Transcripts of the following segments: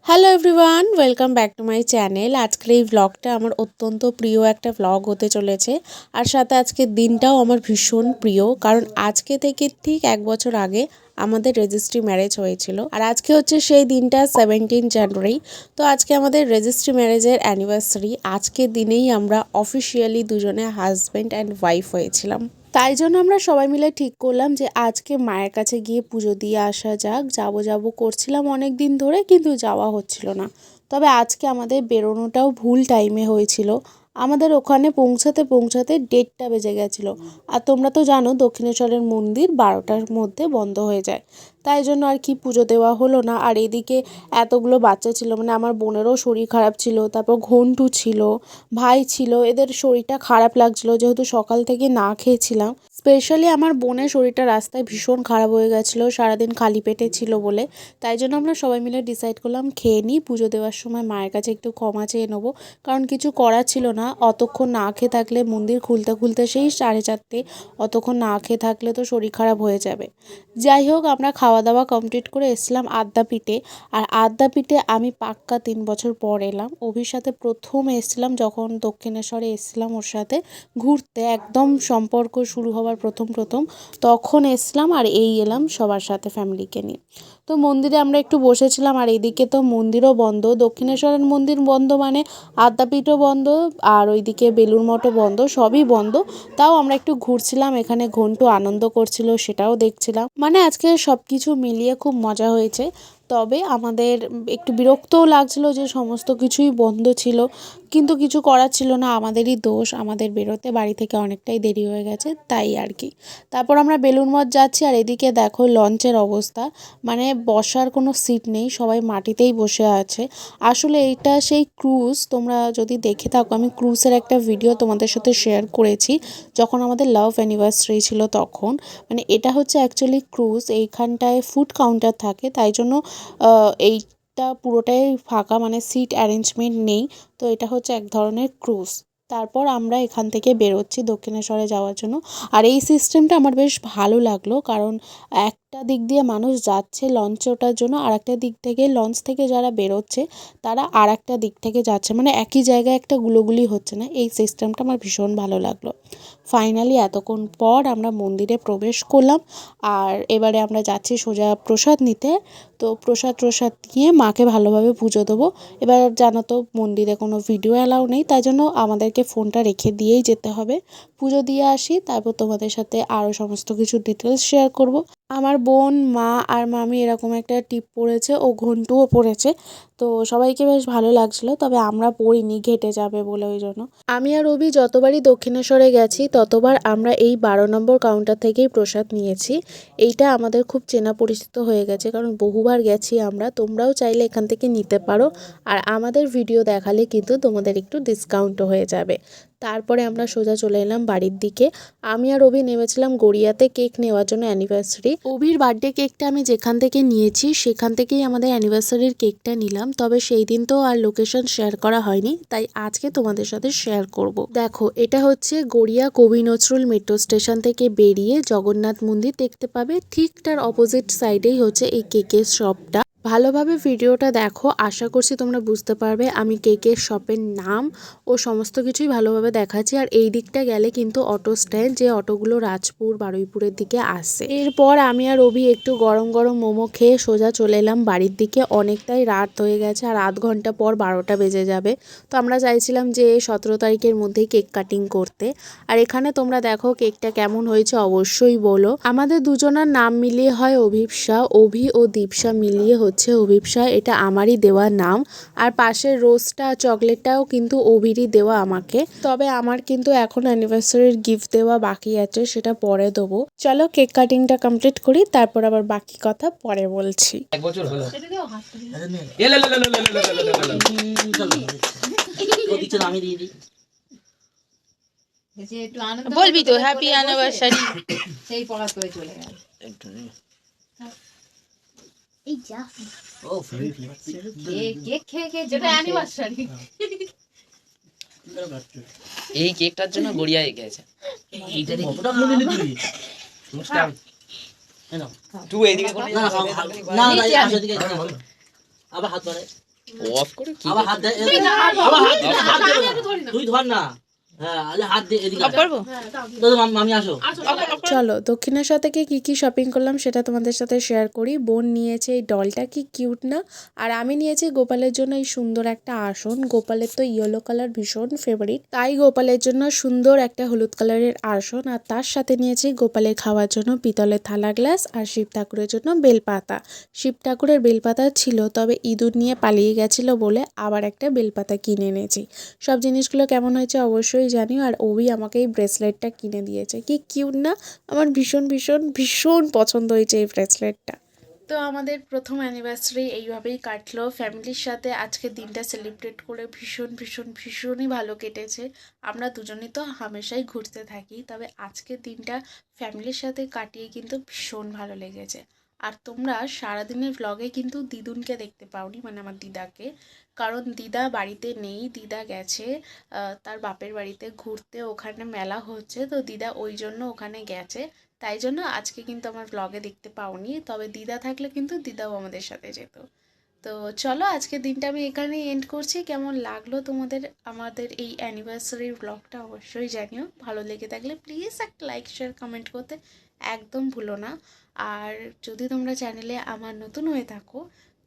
Hello everyone, welcome back to my channel. আজকের এই ব্লগটা আমার অত্যন্ত প্রিয় একটা ব্লগ হতে চলেছে। আর সাথে আজকের দিনটাও আমার ভীষণ প্রিয়, কারণ আজকে থেকে ঠিক 1 বছর আগে আমাদের রেজিস্ট্রি ম্যারেজ হয়েছিল। আর আজকে হচ্ছে সেই দিনটা 17 জানুয়ারি। তো আজকে আমাদের রেজিস্ট্রি ম্যারেজের অ্যানিভার্সারি। আজকের দিনেই আমরা অফিসিয়ালি দুজনে হাজব্যান্ড অ্যান্ড ওয়াইফ হয়েছিলাম। তাই জন্য আমরা সবাই মিলে ঠিক করলাম যে আজকে মায়ের কাছে গিয়ে পুজো দিয়ে আসা যাক। যাবো করছিলাম অনেক দিন ধরে, কিন্তু যাওয়া হচ্ছিল না। তবে আজকে আমাদের বেরোনোটাও ভুল টাইমে হয়েছিল। আমাদের ওখানে পৌঁছাতে 1:30 বেজে গেছিলো। আর তোমরা তো জানো দক্ষিণেশ্বরের মন্দির 12টার মধ্যে বন্ধ হয়ে যায়। তাই জন্য আর কি পুজো দেওয়া হলো না। আর এদিকে এতগুলো বাচ্চা ছিল, মানে আমার বোনেরও শরীর খারাপ ছিল, তারপর ঘন্টু ছিল, ভাই ছিল, এদের শরীরটা খারাপ লাগছিল যেহেতু সকাল থেকে না খেয়েছিলাম। স্পেশালি আমার বোনের শরীরটা রাস্তায় ভীষণ খারাপ হয়ে গেছিলো, সারাদিন খালি পেটে ছিল বলে। তাই জন্য আমরা সবাই মিলে ডিসাইড করলাম খেয়ে নিই, পুজো দেওয়ার সময় মায়ের কাছে একটু ক্ষমা চেয়ে নেবো। কারণ কিছু করার ছিল না, অতক্ষণ না খেয়ে থাকলে মন্দির খুলতে সেই 4:30, অতক্ষণ না খেয়ে থাকলে তো শরীর খারাপ হয়ে যাবে। যাই হোক, আমরা খাওয়া দাওয়া কমপ্লিট করে এসেছিলাম আদ্যাপীঠে। আর আদ্যাপীঠে আমি পাক্কা 3 বছর পর এলাম। অভির সাথে প্রথম এসেছিলাম যখন দক্ষিণেশ্বরে এসেছিলাম ওর সাথে ঘুরতে, একদম সম্পর্ক শুরু হওয়ার প্রথম তখন এসেছিলাম। আর এই এলাম সবার সাথে ফ্যামিলিকে নিয়ে। তো মন্দিরে আমরা একটু বসেছিলাম। আর এইদিকে তো মন্দিরও বন্ধ, দক্ষিণেশ্বরের মন্দির বন্ধ মানে আদ্যাপীঠও বন্ধ, আর ওইদিকে বেলুড় মঠও বন্ধ, সবই বন্ধ। তাও আমরা একটু ঘুরছিলাম, এখানে ঘন্টু আনন্দ করছিল সেটাও দেখছিলাম। মানে আজকে সব কিছু মিলিয়ে খুব মজা হয়েছে। তবে আমাদের একটু বিরক্তও লাগছিল যে সমস্ত কিছুই বন্ধ ছিল, কিন্তু কিছু করার ছিল না, আমাদেরই দোষ। আমাদের বেরোতে বাড়ি থেকে অনেকটাই দেরি হয়ে গেছে, তাই আর কি। তারপর আমরা বেলুড় মঠ যাচ্ছি। আর এদিকে দেখো লঞ্চের অবস্থা, মানে বসার কোনো সিট নেই, সবাই মাটিতেই বসে আছে। আসলে এইটা সেই ক্রুজ, তোমরা যদি দেখে থাকো, আমি ক্রুজের একটা ভিডিও তোমাদের সাথে শেয়ার করেছি যখন আমাদের লাভ অ্যানিভার্সারি ছিল তখন। মানে এটা হচ্ছে অ্যাকচুয়ালি ক্রুজ, এইখানটায় ফুড কাউন্টার থাকে, তাই জন্য এইটা পুরোটাই ফাঁকা, মানে সিট অ্যারেঞ্জমেন্ট নেই। তো এটা হচ্ছে এক ধরনের ক্রুজ। তারপর আমরা এখান থেকে বেরোচ্ছি দক্ষিণেশ্বরে যাওয়ার জন্য। আর এই সিস্টেমটা আমার বেশ ভালো লাগলো, কারণ একটা দিক দিয়ে মানুষ যাচ্ছে লঞ্চে ওঠার জন্য, আর একটা দিক থেকে লঞ্চ থেকে যারা বেরোচ্ছে তারা আর একটা দিক থেকে যাচ্ছে, মানে একই জায়গায় একটা গুলোগুলি হচ্ছে না। এই সিস্টেমটা আমার ভীষণ ভালো লাগলো। ফাইনালি এতক্ষণ পর আমরা মন্দিরে প্রবেশ করলাম। আর এবারে আমরা যাচ্ছি সোজা প্রসাদ নিতে। তো প্রসাদ নিয়ে মাকে ভালোভাবে পুজো দেবো। এবার জানো তো মন্দিরে কোনো ভিডিও অ্যালাউ নেই, তাই জন্য আমাদেরকে ফোনটা রেখে দিয়েই যেতে হবে। পুজো দিয়ে আসি, তারপর তোমাদের সাথে আরও সমস্ত কিছু ডিটেলস শেয়ার করব। আমার বোন, মা আর মামি এরকম একটা টিপ পরেছে, ও ঘন্টুও পরেছে। তো সবাইকে বেশ ভালো লাগছিল, তবে আমরা পড়িনি, ঘেটে যাবে বলে, ওই জন্য। আমি আর রবি যতবারই দক্ষিণেশ্বরে গেছি ততবার আমরা এই 12 নম্বর কাউন্টার থেকেই প্রসাদ নিয়েছি। এইটা আমাদের খুব চেনা পরিচিত হয়ে গেছে, কারণ বহুবার গেছি আমরা। তোমরাও চাইলে এখান থেকে নিতে পারো, আর আমাদের ভিডিও দেখালে কিন্তু তোমাদের একটু ডিসকাউন্টও হয়ে যাবে। তারপরে আমরা সোজা চলে এলাম বাড়ির দিকে। আমি আর অভি নেমেছিলাম গড়িয়াতে কেক নেওয়ার জন্য অ্যানিভার্সারি। অভির বার্থডে কেকটা আমি যেখান থেকে নিয়েছি সেখান থেকেই আমাদের অ্যানিভার্সারির কেকটা নিলাম। তবে সেই দিন তো আর লোকেশন শেয়ার করা হয়নি, তাই আজকে তোমাদের সাথে শেয়ার করব। দেখো, এটা হচ্ছে গড়িয়া কবি নজরুল মেট্রো স্টেশন থেকে বেরিয়ে জগন্নাথ মন্দির দেখতে পাবে, ঠিক তার অপোজিট সাইডেই হচ্ছে এই কেকের শপটা। ভালোভাবে ভিডিওটা দেখো, আশা করছি তোমরা বুঝতে পারবে আমি কেকের শপের নাম ও সমস্ত কিছুই ভালোভাবে দেখাচ্ছি। আর এই দিকটা গেলে কিন্তু অটো স্ট্যান্ড, যে অটোগুলো রাজপুর বারুইপুরের দিকে আসে। এরপর আমি আর রবি একটু গরম গরম মোমো খেয়ে সোজা চলে এলাম বাড়ির দিকে। অনেকটাই রাত হয়ে গেছে, আর আধ ঘন্টা পর 12টা বেজে যাবে। তো আমরা চাইছিলাম যে 17 তারিখের মধ্যেই কেক কাটিং করতে। আর এখানে তোমরা দেখো কেকটা কেমন হয়েছে অবশ্যই বলো। আমাদের দুজনার নাম মিলিয়ে হয় অভিপ্সা, অভি ও দীপসা মিলিয়ে হচ্ছে অভিপ্সা, এটা আমারই দেওয়া নাম। আর পাশের রোজটা চকলেটটাও কিন্তু অভিরই দেওয়া আমাকে। তবে আমার কিন্তু এখন অ্যানিভার্সারির গিফট দেওয়া বাকি আছে, সেটা পরে দেবো। চলো কেক কাটিংটা কমপ্লিট করি, তারপর আবার বাকি কথা পরে বলছি। এক বছর হলো আমি দিয়ে দিই, বলবি তো হ্যাপি অ্যানিভার্সারি, সেই পড়া করে চলে গেল। এই যা ও ফ্রি কেক খেয়ে যেটা অ্যানিভার্সারি, এই কেকটার জন্য গড়িয়ায় গেছে। এইটা কতটা মনে নিবি মুস্তাম তুই এইদিকে কোন না না আসো দিকে আবার হাত ধরে অফ করে কি আবার হাত দে আবার হাত দে তুই ধর না হ্যাঁ আলে হাত দে এদিকে অফ করবো? দাদা মামি আসো চলো দক্ষিণেশ্বর থেকে কি কি শপিং করলাম সেটা তোমাদের সাথে শেয়ার করি। বোন নিয়েছে এই ডলটা, কি কিউট না। আর আমি নিয়েছি গোপালের জন্য এই সুন্দর একটা আসন। গোপালের তো ইয়েলো কালার ভীষণ ফেভারিট, তাই গোপালের জন্য সুন্দর একটা হলুদ কালারের আসন। আর তার সাথে নিয়েছি গোপালের খাওয়ার জন্য পিতলের থালা গ্লাস, আর শিব ঠাকুরের জন্য বেলপাতা। শিব ঠাকুরের বেলপাতা ছিল, তবে ইঁদুর নিয়ে পালিয়ে গেছিল বলে আবার একটা বেলপাতা কিনে এনেছি। সব জিনিসগুলো কেমন হয়েছে অবশ্যই জানিও। আর ওবি আমাকে এই ব্রেসলেটটা কিনে দিয়েছে, কি কিউট না। আমার ভীষণ ভীষণ ভীষণ পছন্দ হয়েছে এই ব্রেসলেটটা। তো আমাদের প্রথম অ্যানিভার্সারি এইভাবেই কাটলো ফ্যামিলির সাথে। আজকে দিনটা সেলিব্রেট করে ভীষণ ভীষণ ভীষণই ভালো কেটেছে। আমরা দুজনেই তো হামেশাই ঘুরতে থাকি, তবে আজকের দিনটা ফ্যামিলির সাথে কাটিয়ে কিন্তু ভীষণ ভালো লেগেছে। আর তোমরা সারাদিনের ব্লগে কিন্তু দিদুনকে দেখতে পাওনি, মানে আমার দিদাকে, কারণ দিদা বাড়িতে নেই। দিদা গেছে তার বাপের বাড়িতে ঘুরতে, ওখানে মেলা হচ্ছে, তো দিদা ওই জন্য ওখানে গেছে। তাই জন্য আজকে কিন্তু আমার ব্লগে দেখতে পাওনি, তবে দিদা থাকলে কিন্তু দিদাও আমাদের সাথে যেত। তো চলো আজকের দিনটা আমি এখানেই এন্ড করছি। কেমন লাগলো তোমাদের আমাদের এই অ্যানিভার্সারির ব্লগটা অবশ্যই জানিও। ভালো লেগে থাকলে প্লিজ একটা লাইক শেয়ার কমেন্ট করতে একদম ভুলো না। আর যদি তোমরা চ্যানেলে আমার নতুন হয়ে থাকো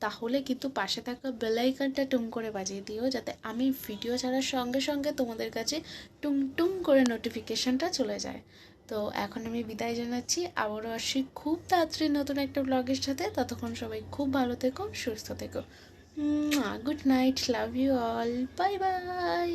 তাহলে কিন্তু পাশে থাকা বেল আইকনটা টুং করে বাজিয়ে দিও, যাতে আমি ভিডিও ছাড়ার সঙ্গে সঙ্গে তোমাদের কাছে টুং টুং করে নোটিফিকেশনটা চলে যায়। তো এখন আমি বিদায় জানাচ্ছি, আবারও আসছি খুব তাড়াতাড়ি নতুন একটা ব্লগের সাথে। ততক্ষণ সবাই খুব ভালো থেকো, সুস্থ থেকো। Good night, love you all, bye by.